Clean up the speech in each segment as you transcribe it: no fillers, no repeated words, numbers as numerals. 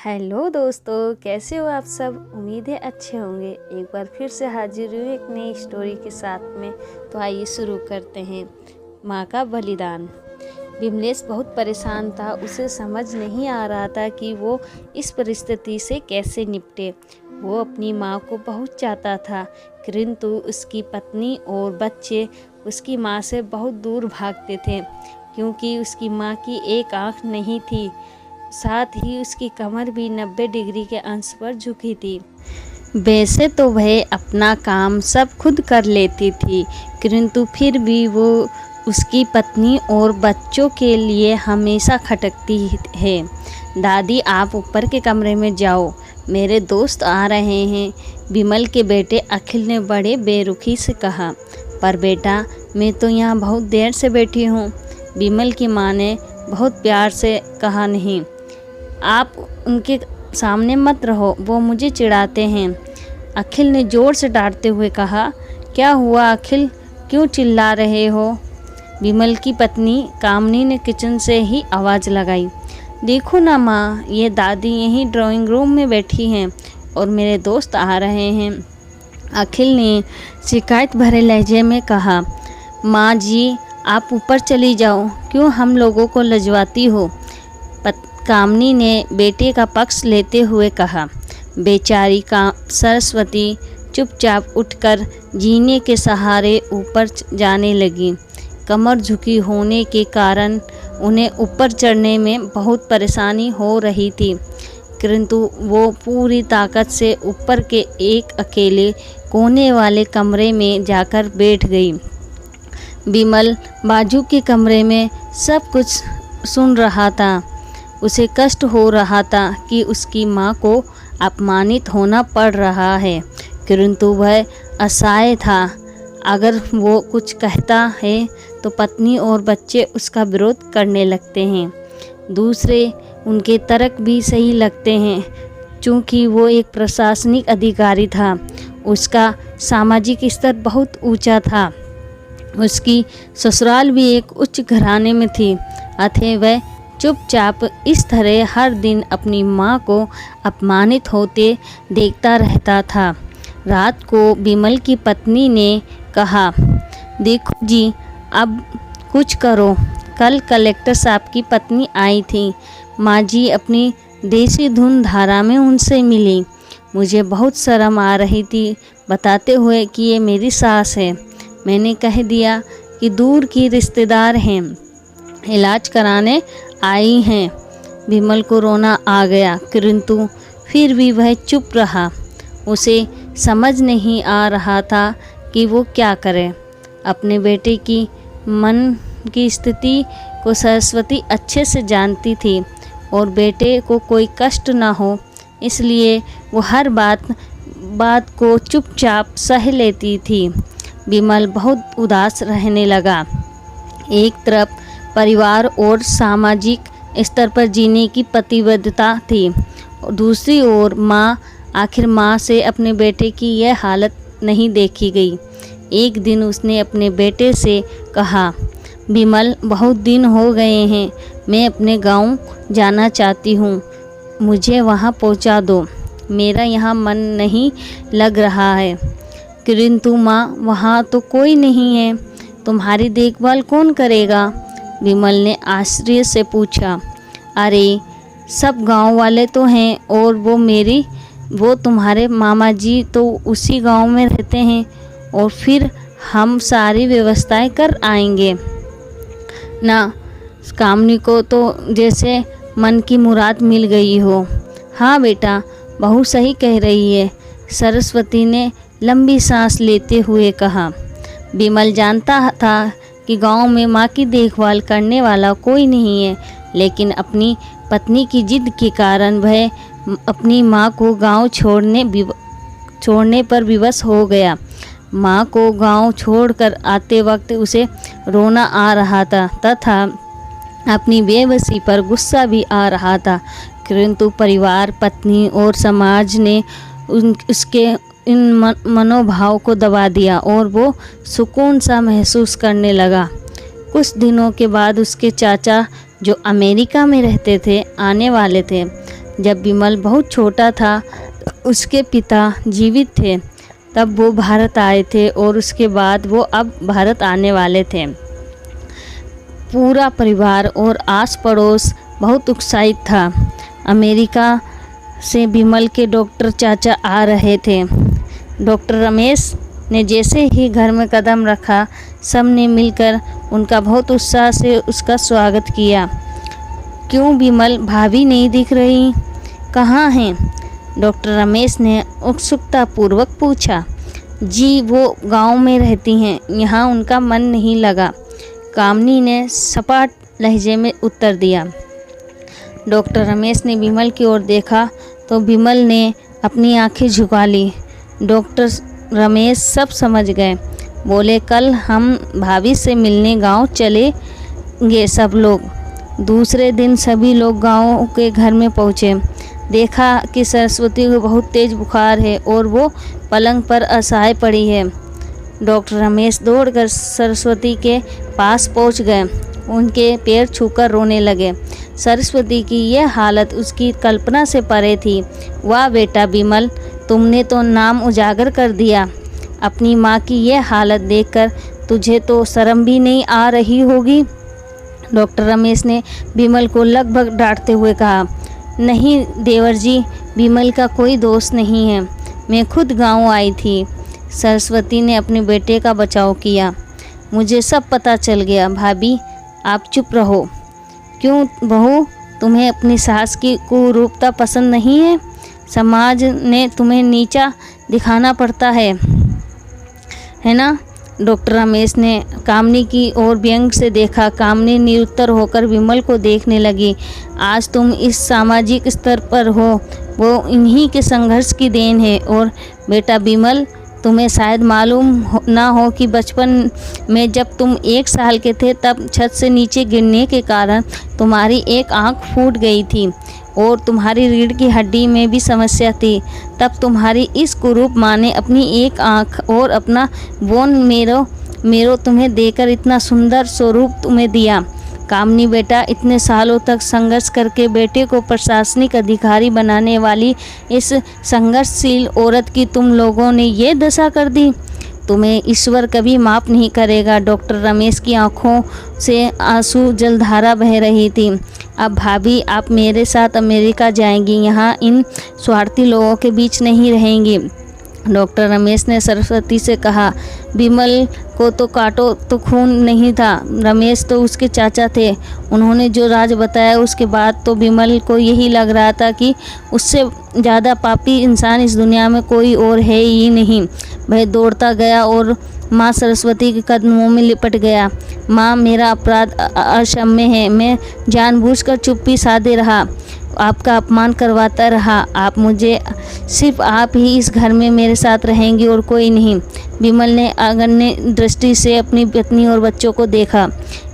Hello दोस्तों, कैसे हो आप सब। उम्मीद है अच्छे होंगे। एक बार फिर से हाजिर हुई एक नई स्टोरी के साथ में। तो आइए शुरू करते हैं। माँ का बलिदान। विमलेश बहुत परेशान था। उसे समझ नहीं आ रहा था कि वो इस परिस्थिति से कैसे निपटे। वो अपनी माँ को बहुत चाहता था, किंतु उसकी पत्नी और बच्चे उसकी माँ से बहुत दूर भागते थे, क्योंकि उसकी माँ की एक आँख नहीं थी, साथ ही उसकी कमर भी 90 डिग्री के अंश पर झुकी थी। वैसे तो वह अपना काम सब खुद कर लेती थी, किंतु फिर भी वो उसकी पत्नी और बच्चों के लिए हमेशा खटकती है। दादी, आप ऊपर के कमरे में जाओ, मेरे दोस्त आ रहे हैं, विमल के बेटे अखिल ने बड़े बेरुखी से कहा। पर बेटा, मैं तो यहाँ बहुत देर से बैठी हूँ, विमल की माँ ने बहुत प्यार से कहा। नहीं, आप उनके सामने मत रहो, वो मुझे चिढ़ाते हैं, अखिल ने ज़ोर से डांटते हुए कहा। क्या हुआ अखिल, क्यों चिल्ला रहे हो। विमल की पत्नी कामनी ने किचन से ही आवाज़ लगाई। देखो ना माँ, ये दादी यहीं ड्राइंग रूम में बैठी हैं और मेरे दोस्त आ रहे हैं, अखिल ने शिकायत भरे लहजे में कहा। माँ जी, आप ऊपर चली जाओ, क्यों हम लोगों को लजवाती हो, कामनी ने बेटे का पक्ष लेते हुए कहा। बेचारी का सरस्वती चुपचाप उठकर जीने के सहारे ऊपर जाने लगी। कमर झुकी होने के कारण उन्हें ऊपर चढ़ने में बहुत परेशानी हो रही थी, किंतु वो पूरी ताकत से ऊपर के एक अकेले कोने वाले कमरे में जाकर बैठ गई। विमल बाजू के कमरे में सब कुछ सुन रहा था। उसे कष्ट हो रहा था कि उसकी माँ को अपमानित होना पड़ रहा है, किंतु वह असहाय था। अगर वो कुछ कहता है तो पत्नी और बच्चे उसका विरोध करने लगते हैं। दूसरे उनके तर्क भी सही लगते हैं, चूँकि वो एक प्रशासनिक अधिकारी था। उसका सामाजिक स्तर बहुत ऊंचा था। उसकी ससुराल भी एक उच्च घराने में थी, अतः वह चुपचाप इस तरह हर दिन अपनी माँ को अपमानित होते देखता रहता था। रात को विमल की पत्नी ने कहा, देखो जी, अब कुछ करो। कल कलेक्टर साहब की पत्नी आई थी, माँ जी अपनी देसी धुन धारा में उनसे मिली। मुझे बहुत शर्म आ रही थी बताते हुए कि ये मेरी सास है। मैंने कह दिया कि दूर की रिश्तेदार हैं, इलाज कराने आई हैं। विमल को रोना आ गया, किंतु फिर भी वह चुप रहा। उसे समझ नहीं आ रहा था कि वो क्या करे। अपने बेटे की मन की स्थिति को सरस्वती अच्छे से जानती थी और बेटे को कोई कष्ट ना हो, इसलिए वो हर बात को चुपचाप सह लेती थी। विमल बहुत उदास रहने लगा। एक तरफ परिवार और सामाजिक स्तर पर जीने की प्रतिबद्धता थी, और दूसरी ओर आखिर माँ से अपने बेटे की यह हालत नहीं देखी गई। एक दिन उसने अपने बेटे से कहा, विमल, बहुत दिन हो गए हैं, मैं अपने गांव जाना चाहती हूँ, मुझे वहाँ पहुँचा दो, मेरा यहाँ मन नहीं लग रहा है। किंतु माँ, वहाँ तो कोई नहीं है, तुम्हारी देखभाल कौन करेगा। विमल ने आश्चर्य से पूछा। अरे, सब गांव वाले तो हैं, और वो तुम्हारे मामा जी तो उसी गांव में रहते हैं, और फिर हम सारी व्यवस्थाएं कर आएंगे ना। कामनी को तो जैसे मन की मुराद मिल गई हो। हाँ बेटा, बहू सही कह रही है, सरस्वती ने लंबी सांस लेते हुए कहा। विमल जानता था कि गांव में माँ की देखभाल करने वाला कोई नहीं है, लेकिन अपनी पत्नी की जिद के कारण वह अपनी माँ को गांव छोड़ने पर विवश हो गया। माँ को गांव छोड़कर आते वक्त उसे रोना आ रहा था तथा अपनी बेबसी पर गुस्सा भी आ रहा था, किंतु परिवार, पत्नी और समाज ने उसके इन मनोभाव को दबा दिया और वो सुकून सा महसूस करने लगा। कुछ दिनों के बाद उसके चाचा, जो अमेरिका में रहते थे, आने वाले थे। जब विमल बहुत छोटा था, उसके पिता जीवित थे, तब वो भारत आए थे और उसके बाद वो अब भारत आने वाले थे। पूरा परिवार और आस पड़ोस बहुत उत्साहित था। अमेरिका से विमल के डॉक्टर चाचा आ रहे थे। डॉक्टर रमेश ने जैसे ही घर में कदम रखा, सब ने मिलकर उनका बहुत उत्साह से उसका स्वागत किया। क्यों विमल, भाभी नहीं दिख रही, कहाँ हैं? डॉक्टर रमेश ने उत्सुकतापूर्वक पूछा। जी, वो गांव में रहती हैं, यहाँ उनका मन नहीं लगा, कामनी ने सपाट लहजे में उत्तर दिया। डॉक्टर रमेश ने विमल की ओर देखा तो विमल ने अपनी आंखें झुका ली। डॉक्टर रमेश सब समझ गए। बोले, कल हम भाभी से मिलने गांव चलेंगे सब लोग। दूसरे दिन सभी लोग गांव के घर में पहुँचे। देखा कि सरस्वती को बहुत तेज बुखार है और वो पलंग पर असहाय पड़ी है। डॉक्टर रमेश दौड़कर सरस्वती के पास पहुंच गए, उनके पैर छूकर रोने लगे। सरस्वती की यह हालत उसकी कल्पना से परे थी। वाह बेटा विमल, तुमने तो नाम उजागर कर दिया। अपनी माँ की यह हालत देखकर तुझे तो शर्म भी नहीं आ रही होगी। डॉक्टर रमेश ने विमल को लगभग डांटते हुए कहा। नहीं देवर जी, विमल का कोई दोष नहीं है, मैं खुद गांव आई थी। सरस्वती ने अपने बेटे का बचाव किया। मुझे सब पता चल गया। भाभी, आप चुप रहो। क्यों बहू, तुम्हें अपनी सास की कुरूपता पसंद नहीं है? समाज ने तुम्हें नीचा दिखाना पड़ता है ना? डॉक्टर रमेश ने कामनी की ओर व्यंग से देखा। कामनी निरुत्तर होकर विमल को देखने लगी। आज तुम इस सामाजिक स्तर पर हो, वो इन्हीं के संघर्ष की देन है। और बेटा विमल, तुम्हें शायद मालूम ना हो कि बचपन में जब तुम 1 साल के थे, तब छत से नीचे गिरने के कारण तुम्हारी एक आंख फूट गई थी और तुम्हारी रीढ़ की हड्डी में भी समस्या थी। तब तुम्हारी इस कुरूप माँ ने अपनी एक आंख और अपना बोन मेरो तुम्हें देकर इतना सुंदर स्वरूप तुम्हें दिया। कामनी बेटा, इतने सालों तक संघर्ष करके बेटे को प्रशासनिक अधिकारी बनाने वाली इस संघर्षशील औरत की तुम लोगों ने ये दशा कर दी। तुम्हें ईश्वर कभी माफ़ नहीं करेगा। डॉक्टर रमेश की आंखों से आंसू जलधारा बह रही थी। अब भाभी, आप मेरे साथ अमेरिका जाएंगी, यहाँ इन स्वार्थी लोगों के बीच नहीं रहेंगी। डॉक्टर रमेश ने सरस्वती से कहा। विमल को तो काटो तो खून नहीं था। रमेश तो उसके चाचा थे। उन्होंने जो राज बताया उसके बाद तो विमल को यही लग रहा था कि उससे ज़्यादा पापी इंसान इस दुनिया में कोई और है ही नहीं। वह दौड़ता गया और माँ सरस्वती के कदमों में लिपट गया। माँ, मेरा अपराध अक्षम्य है। मैं जानबूझकर चुप्पी साधे रहा, आपका अपमान करवाता रहा। आप मुझे, सिर्फ आप ही इस घर में मेरे साथ रहेंगी और कोई नहीं। विमल ने अगन्य दृष्टि से अपनी पत्नी और बच्चों को देखा।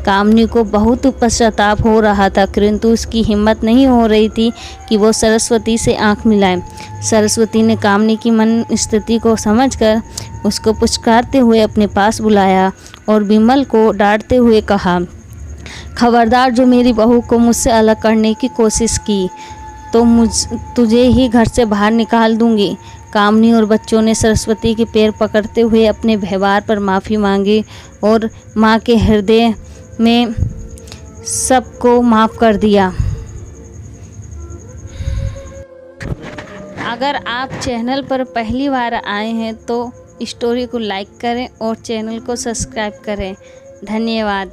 कामनी को बहुत पश्चाताप हो रहा था, किंतु उसकी हिम्मत नहीं हो रही थी कि वो सरस्वती से आंख मिलाए। सरस्वती ने कामनी की मन स्थिति को समझकर उसको पुचकारते हुए अपने पास बुलाया और विमल को डांटते हुए कहा, खबरदार, जो मेरी बहू को मुझसे अलग करने की कोशिश की तो तुझे ही घर से बाहर निकाल दूंगी। कामनी और बच्चों ने सरस्वती के पैर पकड़ते हुए अपने व्यवहार पर माफ़ी मांगी और माँ के हृदय में सबको माफ़ कर दिया। अगर आप चैनल पर पहली बार आए हैं तो स्टोरी को लाइक करें और चैनल को सब्सक्राइब करें। धन्यवाद।